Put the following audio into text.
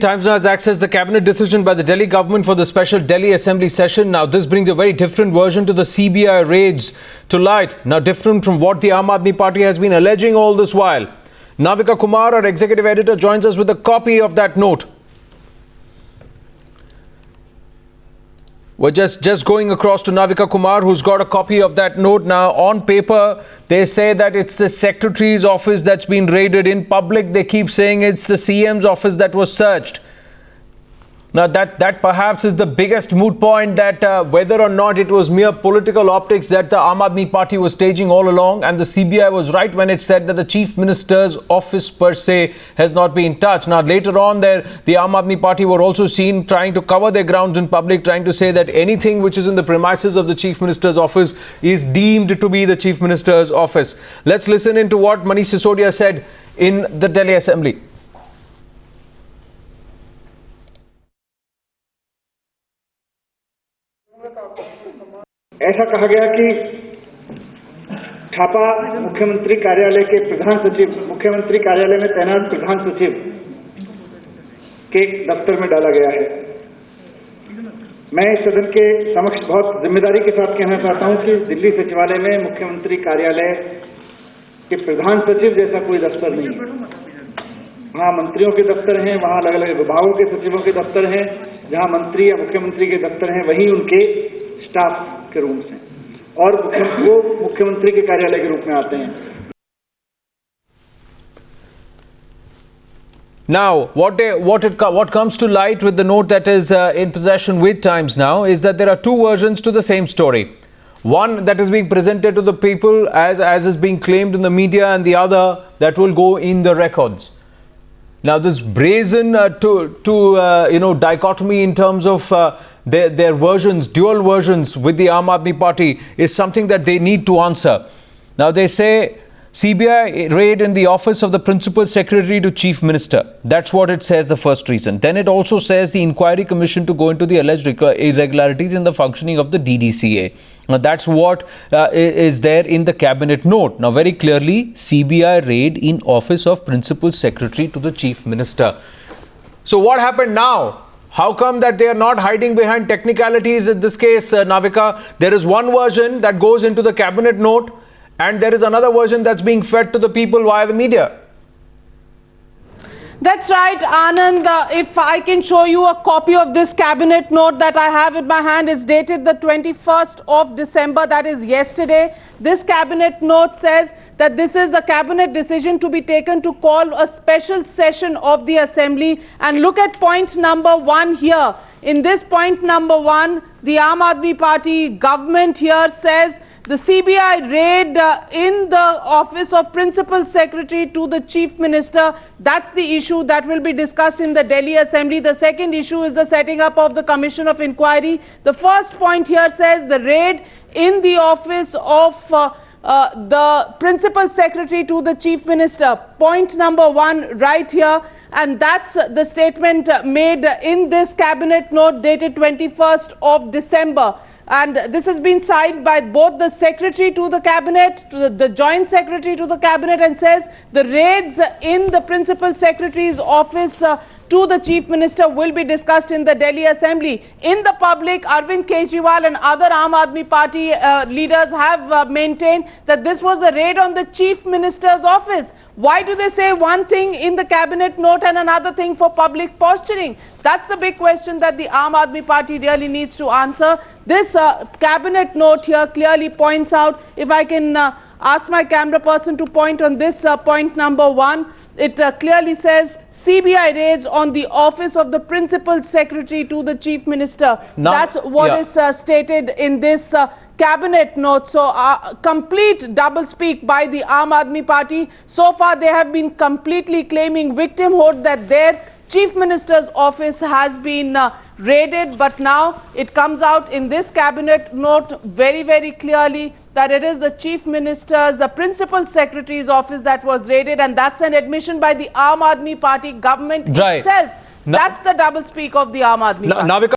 Times now has accessed the cabinet decision by the Delhi government for the special Delhi Assembly session. Now, this brings a very different version to the CBI raids to light. Now, different from what the Aam Aadmi Party has been alleging all this while. Navika Kumar, our executive editor, joins us with a copy of that note. We're just going across to Navika Kumar, who's got a copy of that note. Now, on paper, they say that it's the secretary's office that's been raided. In public, they keep saying it's the CM's office that was searched. Now, that perhaps is the biggest moot point, that whether or not it was mere political optics that the Aam Aadmi Party was staging all along, and the CBI was right when it said that the Chief Minister's office per se has not been touched. Now, later on there, the Aam Aadmi Party were also seen trying to cover their grounds in public, trying to say that anything which is in the premises of the Chief Minister's office is deemed to be the Chief Minister's office. Let's listen into what Manish Sisodia said in the Delhi Assembly. ऐसा कहा गया कि छापा मुख्यमंत्री कार्यालय के प्रधान सचिव, मुख्यमंत्री कार्यालय में तैनात प्रधान सचिव के दफ्तर में डाला गया है। मैं इस सदन के समक्ष बहुत जिम्मेदारी के साथ कहना चाहता हूं कि दिल्ली सचिवालय में मुख्यमंत्री कार्यालय के प्रधान सचिव जैसा कोई दफ्तर नहीं है। वहां मंत्रियों के दफ्तर हैं, वहां अलग अलग विभागों के सचिवों के दफ्तर हैं। जहां मंत्री या मुख्यमंत्री के दफ्तर हैं, वहीं उनके स्टाफ के रूम्स हैं, और वो मुख्यमंत्री के कार्यालय के रूप में आते हैं। Now, what comes to light with the note that is in possession with Times now is that there are two versions to the same story. One that is being presented to the people as is being claimed in the media, and the other that will go in the records. Now, this brazen dichotomy in terms of their versions, dual versions with the Aam Aadmi Party, is something that they need to answer. Now, they say CBI raid in the office of the Principal Secretary to Chief Minister. That's what it says, the first reason. Then it also says the inquiry commission to go into the alleged irregularities in the functioning of the DDCA. Now, that's what is there in the cabinet note. Now, very clearly, CBI raid in office of Principal Secretary to the Chief Minister. So, what happened now? How come that they are not hiding behind technicalities in this case, Navika? There is one version that goes into the cabinet note, and there is another version that's being fed to the people via the media. That's right, Anand. If I can show you a copy of this cabinet note that I have in my hand, it's dated the 21st of December, that is yesterday. This cabinet note says that this is the cabinet decision to be taken to call a special session of the assembly. And look at point number 1 here. In this point number 1, the Aam Aadmi Party government here says the CBI raid in the office of Principal Secretary to the Chief Minister. That's the issue that will be discussed in the Delhi Assembly. The second issue is the setting up of the Commission of Inquiry. The first point here says the raid in the office of the Principal Secretary to the Chief Minister. Point number 1 right here. And that's the statement made in this cabinet note dated 21st of December. And this has been signed by both the Secretary to the Cabinet, the Joint Secretary to the Cabinet, and says the raids in the Principal Secretary's office to the Chief Minister will be discussed in the Delhi Assembly. In the public, Arvind Kejriwal and other Aam Aadmi Party leaders have maintained that this was a raid on the Chief Minister's office. Why do they say one thing in the cabinet note and another thing for public posturing? That's the big question that the Aam Aadmi Party really needs to answer. This cabinet note here clearly points out, if I can ask my camera person to point on this point number 1, it clearly says CBI raids on the office of the Principal Secretary to the Chief Minister. Now, that's what is stated in this cabinet note. So complete doublespeak by the Aam Aadmi Party. So far they have been completely claiming victimhood, that their Chief Minister's office has been raided, but now it comes out in this cabinet note very, very clearly that it is the Chief Minister's, the Principal Secretary's office that was raided, and that's an admission by the Aam Aadmi Party government itself. That's the doublespeak of the Aam Aadmi Party.